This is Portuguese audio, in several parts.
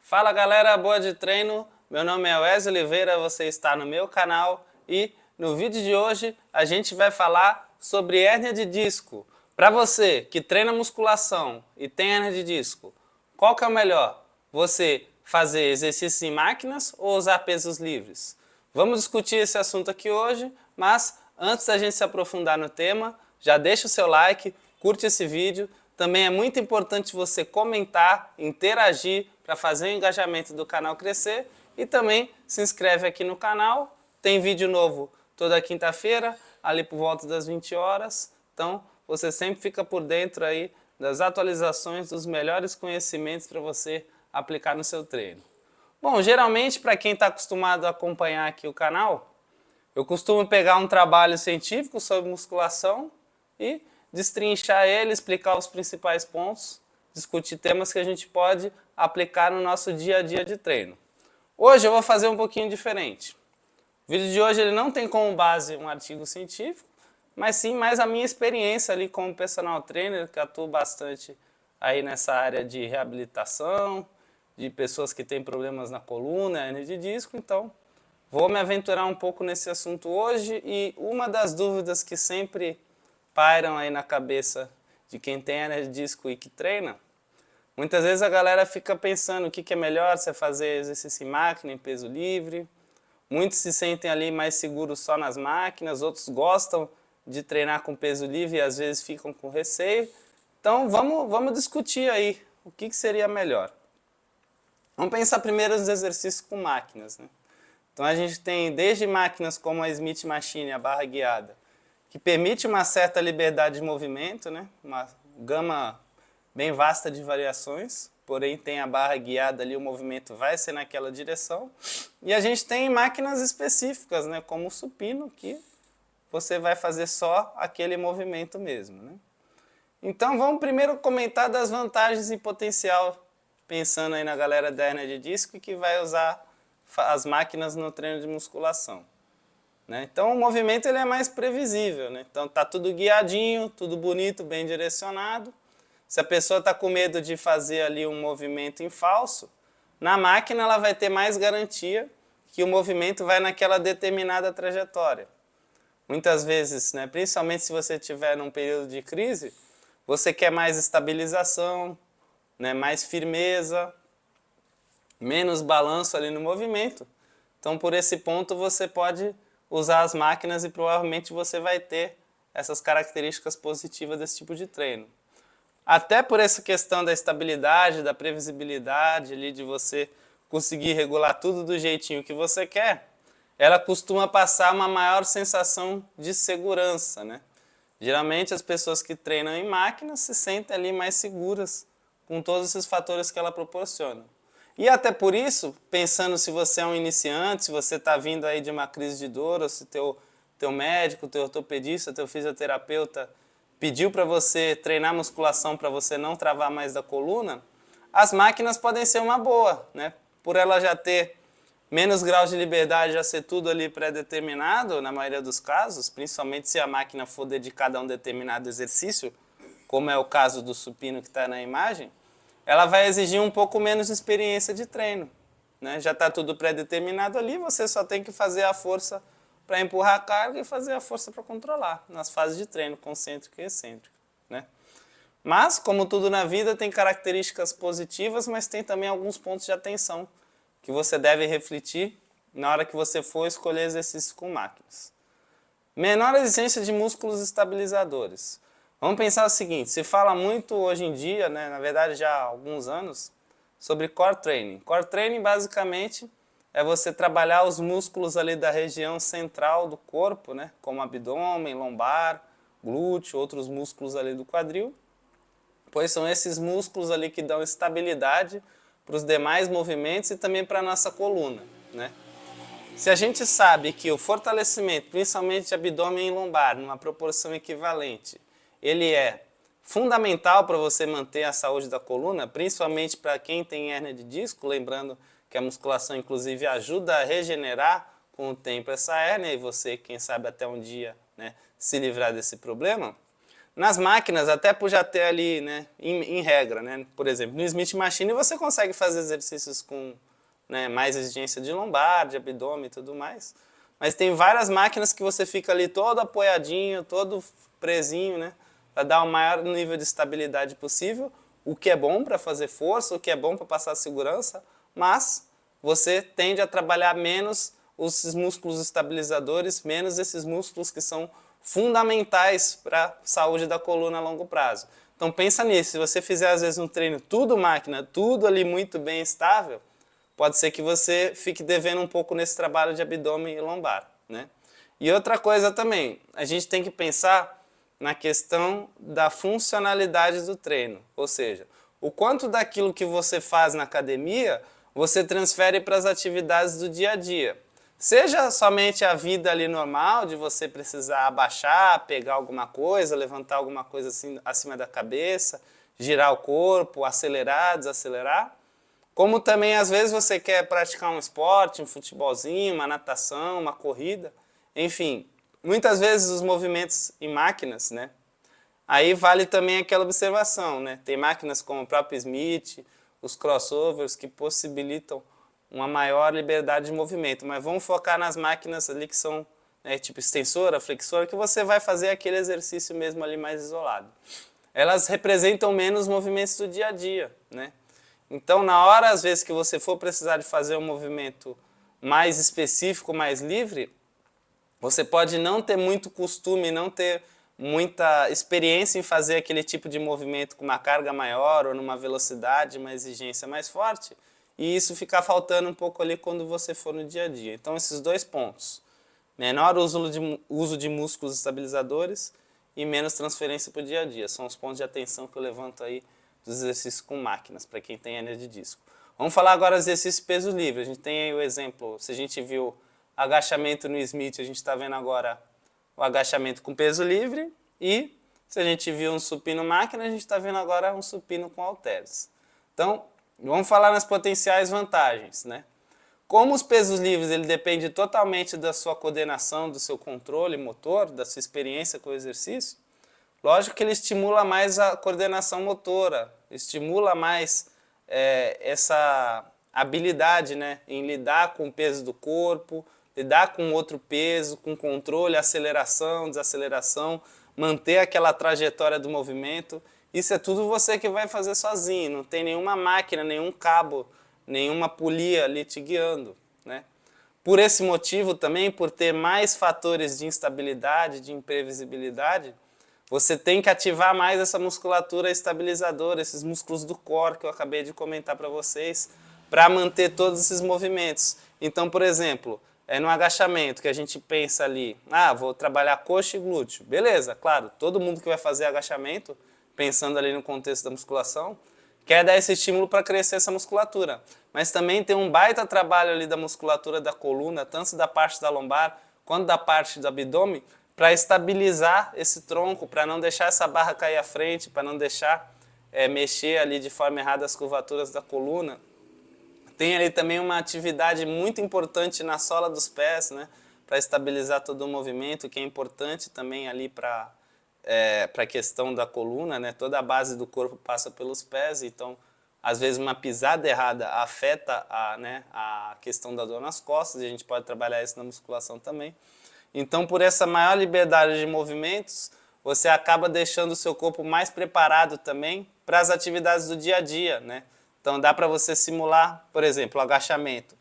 Fala galera, boa de treino, meu nome é Wesley Oliveira, você está no meu canal e no vídeo de hoje a gente vai falar sobre hérnia de disco. Para você que treina musculação e tem hérnia de disco, qual que é o melhor? Você fazer exercícios em máquinas ou usar pesos livres? Vamos discutir esse assunto aqui hoje, mas antes da gente se aprofundar no tema, já deixa o seu like, curte esse vídeo. Também é muito importante você comentar, interagir para fazer o engajamento do canal crescer e também se inscreve aqui no canal. Tem vídeo novo toda quinta-feira, ali por volta das 20 horas. Então você sempre fica por dentro aí das atualizações, dos melhores conhecimentos para você aplicar no seu treino. Bom, geralmente para quem está acostumado a acompanhar aqui o canal, eu costumo pegar um trabalho científico sobre musculação e destrinchar ele, explicar os principais pontos, discutir temas que a gente pode aplicar no nosso dia a dia de treino. Hoje eu vou fazer um pouquinho diferente. O vídeo de hoje ele não tem como base um artigo científico, mas sim mais a minha experiência ali como personal trainer, que atuo bastante aí nessa área de reabilitação, de pessoas que têm problemas na coluna, hérnia de disco, então vou me aventurar um pouco nesse assunto hoje e uma das dúvidas que sempre pairam aí na cabeça de quem tem hérnia de disco e que treina, muitas vezes a galera fica pensando o que é melhor, se é fazer exercício em máquina, em peso livre. Muitos se sentem ali mais seguros só nas máquinas, outros gostam de treinar com peso livre e às vezes ficam com receio. Então vamos discutir aí o que seria melhor. Vamos pensar primeiro nos exercícios com máquinas, né? Então a gente tem desde máquinas como a Smith Machine, a barra guiada, que permite uma certa liberdade de movimento, né? Uma gama bem vasta de variações, porém tem a barra guiada ali, o movimento vai ser naquela direção. E a gente tem máquinas específicas, né? Como o supino, que você vai fazer só aquele movimento mesmo, né? Então vamos primeiro comentar das vantagens e potencial, pensando aí na galera da hérnia de disco que vai usar as máquinas no treino de musculação. Então o movimento ele é mais previsível, né? Então está tudo guiadinho, tudo bonito, bem direcionado. Se a pessoa está com medo de fazer ali um movimento em falso, na máquina ela vai ter mais garantia que o movimento vai naquela determinada trajetória. Muitas vezes, né, principalmente se você estiver num período de crise, você quer mais estabilização, né, mais firmeza, menos balanço ali no movimento. Então por esse ponto você pode usar as máquinas e provavelmente você vai ter essas características positivas desse tipo de treino. Até por essa questão da estabilidade, da previsibilidade, ali, de você conseguir regular tudo do jeitinho que você quer, ela costuma passar uma maior sensação de segurança, né? Geralmente as pessoas que treinam em máquinas se sentem ali mais seguras com todos esses fatores que ela proporciona. E até por isso, pensando se você é um iniciante, se você está vindo aí de uma crise de dor, ou se teu médico, teu ortopedista, teu fisioterapeuta pediu para você treinar musculação para você não travar mais da coluna, as máquinas podem ser uma boa, né? Por ela já ter menos graus de liberdade, já ser tudo ali pré-determinado, na maioria dos casos, principalmente se a máquina for dedicada a um determinado exercício, como é o caso do supino que está na imagem, ela vai exigir um pouco menos de experiência de treino, né? Já está tudo pré-determinado ali, você só tem que fazer a força para empurrar a carga e fazer a força para controlar, nas fases de treino, concêntrica e excêntrica, né? Mas, como tudo na vida, tem características positivas, mas tem também alguns pontos de atenção que você deve refletir na hora que você for escolher exercícios com máquinas. Menor exigência de músculos estabilizadores. Vamos pensar o seguinte, se fala muito hoje em dia, né, na verdade já há alguns anos, sobre core training. Core training basicamente é você trabalhar os músculos ali da região central do corpo, né, como abdômen, lombar, glúteo, outros músculos ali do quadril, pois são esses músculos ali que dão estabilidade para os demais movimentos e também para a nossa coluna, né? Se a gente sabe que o fortalecimento, principalmente de abdômen e lombar, numa proporção equivalente, ele é fundamental para você manter a saúde da coluna, principalmente para quem tem hérnia de disco, lembrando que a musculação inclusive ajuda a regenerar com o tempo essa hérnia e você, quem sabe até um dia, né, se livrar desse problema. Nas máquinas, até por já ter ali, né, em regra, né, por exemplo, no Smith Machine você consegue fazer exercícios com, né, mais exigência de lombar, de abdômen e tudo mais, mas tem várias máquinas que você fica ali todo apoiadinho, todo presinho, né, para dar o maior nível de estabilidade possível, o que é bom para fazer força, o que é bom para passar segurança, mas você tende a trabalhar menos os músculos estabilizadores, menos esses músculos que são fundamentais para a saúde da coluna a longo prazo. Então pensa nisso, se você fizer às vezes um treino tudo máquina, tudo ali muito bem estável, pode ser que você fique devendo um pouco nesse trabalho de abdômen e lombar, né? E outra coisa também, a gente tem que pensar na questão da funcionalidade do treino, ou seja, o quanto daquilo que você faz na academia você transfere para as atividades do dia a dia. Seja somente a vida ali normal, de você precisar abaixar, pegar alguma coisa, levantar alguma coisa assim acima da cabeça, girar o corpo, acelerar, desacelerar, como também às vezes você quer praticar um esporte, um futebolzinho, uma natação, uma corrida, enfim, muitas vezes os movimentos em máquinas, né? Aí vale também aquela observação, né? Tem máquinas como o próprio Smith, os crossovers que possibilitam uma maior liberdade de movimento, mas vamos focar nas máquinas ali que são, né, tipo extensora, flexora, que você vai fazer aquele exercício mesmo ali mais isolado. Elas representam menos movimentos do dia a dia, né? Então, na hora, às vezes, que você for precisar de fazer um movimento mais específico, mais livre, você pode não ter muito costume, não ter muita experiência em fazer aquele tipo de movimento com uma carga maior ou numa velocidade, uma exigência mais forte, e isso ficar faltando um pouco ali quando você for no dia a dia. Então, esses dois pontos, menor uso de músculos estabilizadores e menos transferência para o dia a dia, são os pontos de atenção que eu levanto aí dos exercícios com máquinas, para quem tem hernia de disco. Vamos falar agora do exercício peso livre. A gente tem aí o exemplo, se a gente viu agachamento no Smith, a gente está vendo agora o agachamento com peso livre, e se a gente viu um supino máquina, a gente está vendo agora um supino com halteres. Então, vamos falar nas potenciais vantagens, né? Como os pesos livres ele depende totalmente da sua coordenação, do seu controle motor, da sua experiência com o exercício, lógico que ele estimula mais a coordenação motora, estimula mais essa habilidade, né, em lidar com o peso do corpo, lidar com outro peso, com controle, aceleração, desaceleração, manter aquela trajetória do movimento. Isso é tudo você que vai fazer sozinho, não tem nenhuma máquina, nenhum cabo, nenhuma polia ali te guiando, né? Por esse motivo também, por ter mais fatores de instabilidade, de imprevisibilidade, você tem que ativar mais essa musculatura estabilizadora, esses músculos do core que eu acabei de comentar para vocês, para manter todos esses movimentos. Então, por exemplo, no agachamento que a gente pensa ali, vou trabalhar coxa e glúteo. Beleza, claro, todo mundo que vai fazer agachamento, pensando ali no contexto da musculação, quer dar esse estímulo para crescer essa musculatura. Mas também tem um baita trabalho ali da musculatura da coluna, tanto da parte da lombar quanto da parte do abdômen, para estabilizar esse tronco, para não deixar essa barra cair à frente, para não deixar mexer ali de forma errada as curvaturas da coluna. Tem ali também uma atividade muito importante na sola dos pés, né, para estabilizar todo o movimento, que é importante também ali para a questão da coluna, né, toda a base do corpo passa pelos pés, então às vezes uma pisada errada afeta a questão da dor nas costas, e a gente pode trabalhar isso na musculação também. Então, por essa maior liberdade de movimentos, você acaba deixando o seu corpo mais preparado também para as atividades do dia a dia, né? Então, dá para você simular, por exemplo, o agachamento.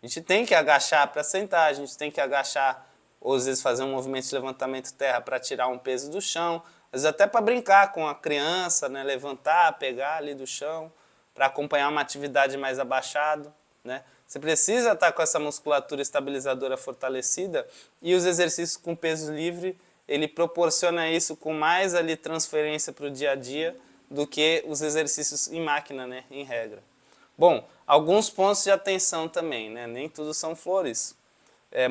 A gente tem que agachar para sentar, a gente tem que agachar, ou às vezes fazer um movimento de levantamento terra para tirar um peso do chão, às vezes até para brincar com a criança, né? Levantar, pegar ali do chão, para acompanhar uma atividade mais abaixado, né? Você precisa estar com essa musculatura estabilizadora fortalecida, e os exercícios com peso livre, ele proporciona isso com mais ali transferência para o dia a dia do que os exercícios em máquina, né, em regra. Bom, alguns pontos de atenção também, né? Nem tudo são flores.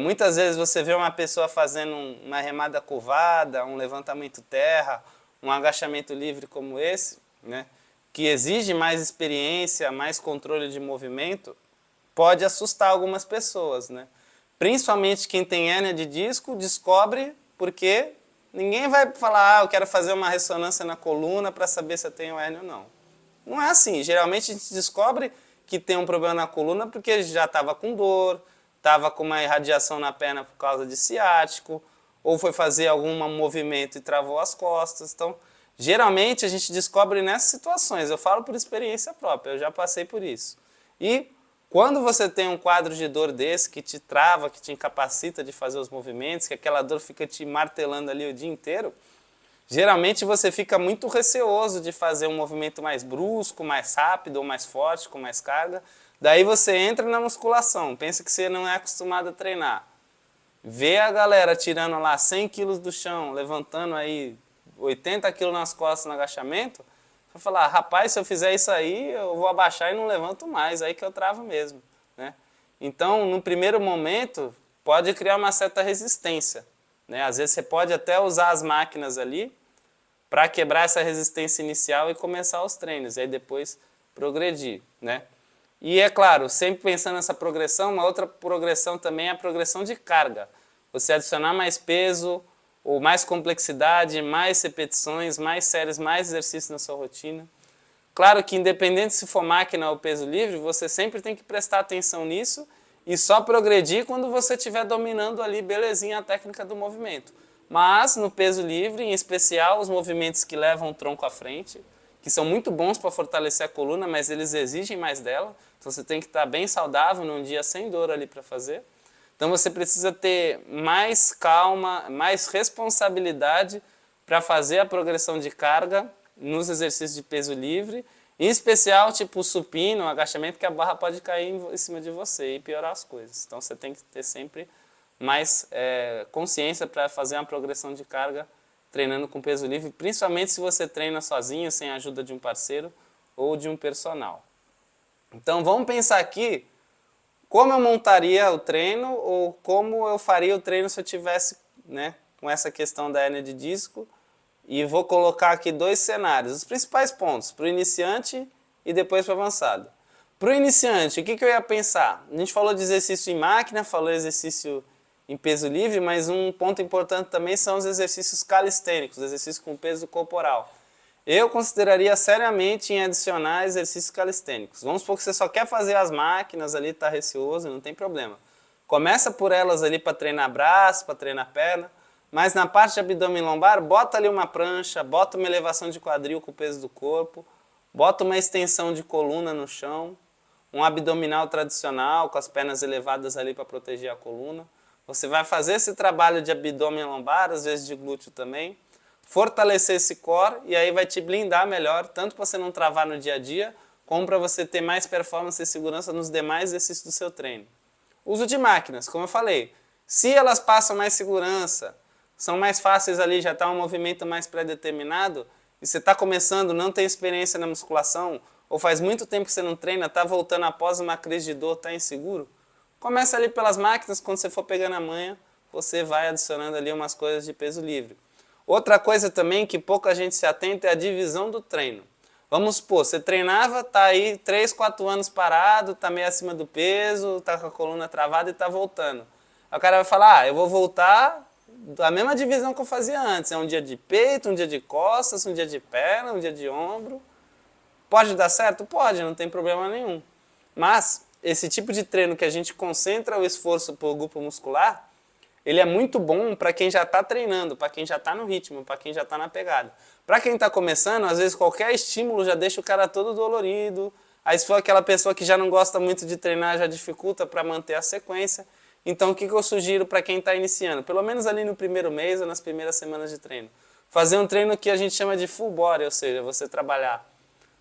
Muitas vezes você vê uma pessoa fazendo uma remada curvada, um levantamento terra, um agachamento livre como esse, né, que exige mais experiência, mais controle de movimento, pode assustar algumas pessoas, né? Principalmente quem tem hérnia de disco descobre porque Ninguém vai falar, eu quero fazer uma ressonância na coluna para saber se eu tenho hérnia ou não. Não é assim. Geralmente a gente descobre que tem um problema na coluna porque já estava com dor, estava com uma irradiação na perna por causa de ciático, ou foi fazer algum movimento e travou as costas. Então, geralmente a gente descobre nessas situações. Eu falo por experiência própria, eu já passei por isso. E quando você tem um quadro de dor desse que te trava, que te incapacita de fazer os movimentos, que aquela dor fica te martelando ali o dia inteiro, geralmente você fica muito receoso de fazer um movimento mais brusco, mais rápido ou mais forte, com mais carga. Daí você entra na musculação, pensa que você não é acostumado a treinar. Vê a galera tirando lá 100 quilos do chão, levantando aí 80 quilos nas costas no agachamento, vai falar, rapaz, se eu fizer isso aí, eu vou abaixar e não levanto mais, aí que eu travo mesmo, né? Então, no primeiro momento, pode criar uma certa resistência, né? Às vezes você pode até usar as máquinas ali para quebrar essa resistência inicial e começar os treinos, e aí depois progredir, né? E é claro, sempre pensando nessa progressão, uma outra progressão também é a progressão de carga. Você adicionar mais peso, ou mais complexidade, mais repetições, mais séries, mais exercícios na sua rotina. Claro que independente se for máquina ou peso livre, você sempre tem que prestar atenção nisso e só progredir quando você estiver dominando ali belezinha a técnica do movimento. Mas no peso livre, em especial os movimentos que levam o tronco à frente, que são muito bons para fortalecer a coluna, mas eles exigem mais dela, então você tem que estar bem saudável num dia sem dor ali para fazer. Então você precisa ter mais calma, mais responsabilidade para fazer a progressão de carga nos exercícios de peso livre, em especial tipo o supino, o agachamento, que a barra pode cair em cima de você e piorar as coisas. Então você tem que ter sempre mais consciência para fazer uma progressão de carga treinando com peso livre, principalmente se você treina sozinho, sem a ajuda de um parceiro ou de um personal. Então vamos pensar aqui como eu montaria o treino ou como eu faria o treino se eu tivesse, né, com essa questão da hérnia de disco. E vou colocar aqui dois cenários, os principais pontos, para o iniciante e depois para o avançado. Para o iniciante, o que eu ia pensar? A gente falou de exercício em máquina, falou de exercício em peso livre, mas um ponto importante também são os exercícios calistênicos, exercícios com peso corporal. Eu consideraria seriamente em adicionar exercícios calistênicos. Vamos supor que você só quer fazer as máquinas ali, está receoso, não tem problema. Começa por elas ali para treinar braço, para treinar perna, mas na parte de abdômen lombar, bota ali uma prancha, bota uma elevação de quadril com o peso do corpo, bota uma extensão de coluna no chão, um abdominal tradicional com as pernas elevadas ali para proteger a coluna. Você vai fazer esse trabalho de abdômen lombar, às vezes de glúteo também, fortalecer esse core e aí vai te blindar melhor, tanto para você não travar no dia a dia, como para você ter mais performance e segurança nos demais exercícios do seu treino. Uso de máquinas, como eu falei, se elas passam mais segurança, são mais fáceis ali, já está um movimento mais pré-determinado, e você está começando, não tem experiência na musculação, ou faz muito tempo que você não treina, está voltando após uma crise de dor, está inseguro, começa ali pelas máquinas, quando você for pegando a manha, você vai adicionando ali umas coisas de peso livre. Outra coisa também que pouca gente se atenta é a divisão do treino. Vamos supor, você treinava, está aí 3, 4 anos parado, está meio acima do peso, está com a coluna travada e está voltando. Aí o cara vai falar, eu vou voltar da mesma divisão que eu fazia antes. É um dia de peito, um dia de costas, um dia de perna, um dia de ombro. Pode dar certo? Pode, não tem problema nenhum. Mas esse tipo de treino que a gente concentra o esforço por grupo muscular, ele é muito bom para quem já está treinando, para quem já está no ritmo, para quem já está na pegada. Para quem está começando, às vezes qualquer estímulo já deixa o cara todo dolorido. Aí se for aquela pessoa que já não gosta muito de treinar, já dificulta para manter a sequência. Então o que eu sugiro para quem está iniciando? Pelo menos ali no primeiro mês ou nas primeiras semanas de treino. Fazer um treino que a gente chama de full body, ou seja, você trabalhar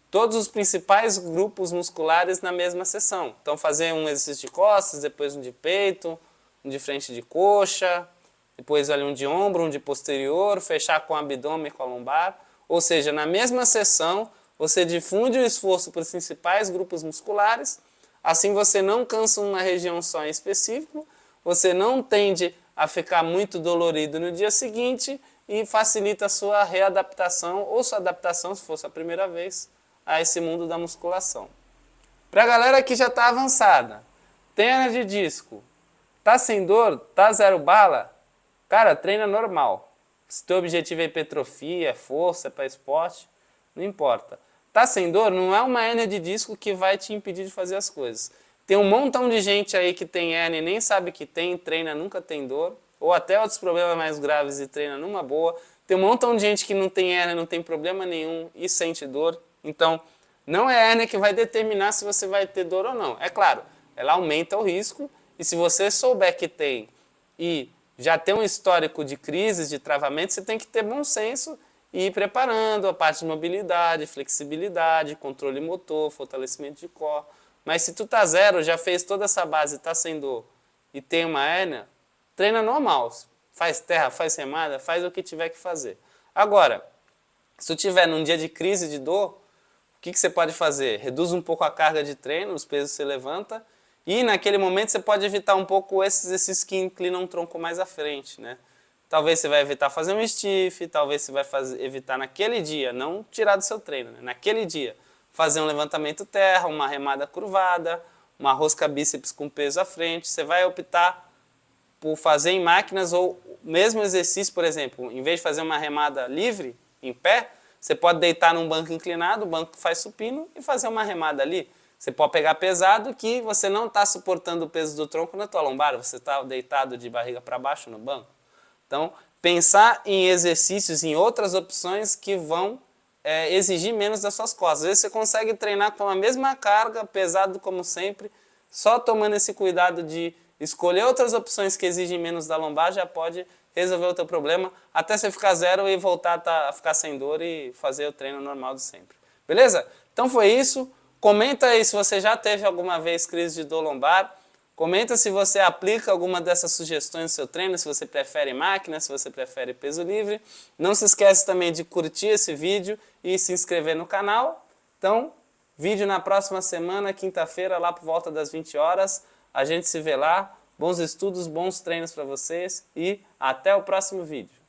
todos os principais grupos musculares na mesma sessão. Então fazer um exercício de costas, depois um de peito, um de frente de coxa, depois ali um de ombro, um de posterior, fechar com o abdômen e com a lombar. Ou seja, na mesma sessão, você difunde o esforço para os principais grupos musculares, assim você não cansa uma região só em específico, você não tende a ficar muito dolorido no dia seguinte e facilita a sua readaptação ou sua adaptação, se fosse a primeira vez, a esse mundo da musculação. Para a galera que já está avançada, tem hernia de disco, tá sem dor, tá zero bala, cara, treina normal. Se teu objetivo é hipertrofia, é força, é para esporte, não importa. Tá sem dor, não é uma hérnia de disco que vai te impedir de fazer as coisas. Tem um montão de gente aí que tem hérnia e nem sabe que tem, treina, nunca tem dor, ou até outros problemas mais graves e treina numa boa. Tem um montão de gente que não tem hérnia, não tem problema nenhum e sente dor. Então, não é a hérnia que vai determinar se você vai ter dor ou não. É claro, ela aumenta o risco e se você souber que tem e já tem um histórico de crises, de travamento, você tem que ter bom senso e ir preparando a parte de mobilidade, flexibilidade, controle motor, fortalecimento de core. Mas se tu tá zero, já fez toda essa base, tá sem dor e tem uma hérnia, treina normal. Faz terra, faz remada, faz o que tiver que fazer. Agora, se tu tiver num dia de crise de dor, o que você pode fazer? Reduz um pouco a carga de treino, os pesos você levanta, e naquele momento você pode evitar um pouco esses que inclinam o tronco mais à frente, né? Talvez você vai evitar fazer um stiff, talvez você vai evitar naquele dia, não tirar do seu treino, né? Naquele dia, fazer um levantamento terra, uma remada curvada, uma rosca bíceps com peso à frente. Você vai optar por fazer em máquinas ou mesmo exercício, por exemplo, em vez de fazer uma remada livre, em pé, você pode deitar num banco inclinado, o banco faz supino e fazer uma remada ali. Você pode pegar pesado que você não está suportando o peso do tronco na tua lombar, você está deitado de barriga para baixo no banco. Então, pensar em exercícios, em outras opções que vão exigir menos das suas costas. Às vezes você consegue treinar com a mesma carga, pesado como sempre, só tomando esse cuidado de escolher outras opções que exigem menos da lombar, já pode resolver o teu problema, até você ficar zero e voltar a ficar sem dor e fazer o treino normal de sempre. Beleza? Então foi isso. Comenta aí se você já teve alguma vez crise de dor lombar. Comenta se você aplica alguma dessas sugestões no seu treino, se você prefere máquina, se você prefere peso livre. Não se esquece também de curtir esse vídeo e se inscrever no canal. Então, vídeo na próxima semana, quinta-feira, lá por volta das 20 horas. A gente se vê lá. Bons estudos, bons treinos para vocês e até o próximo vídeo.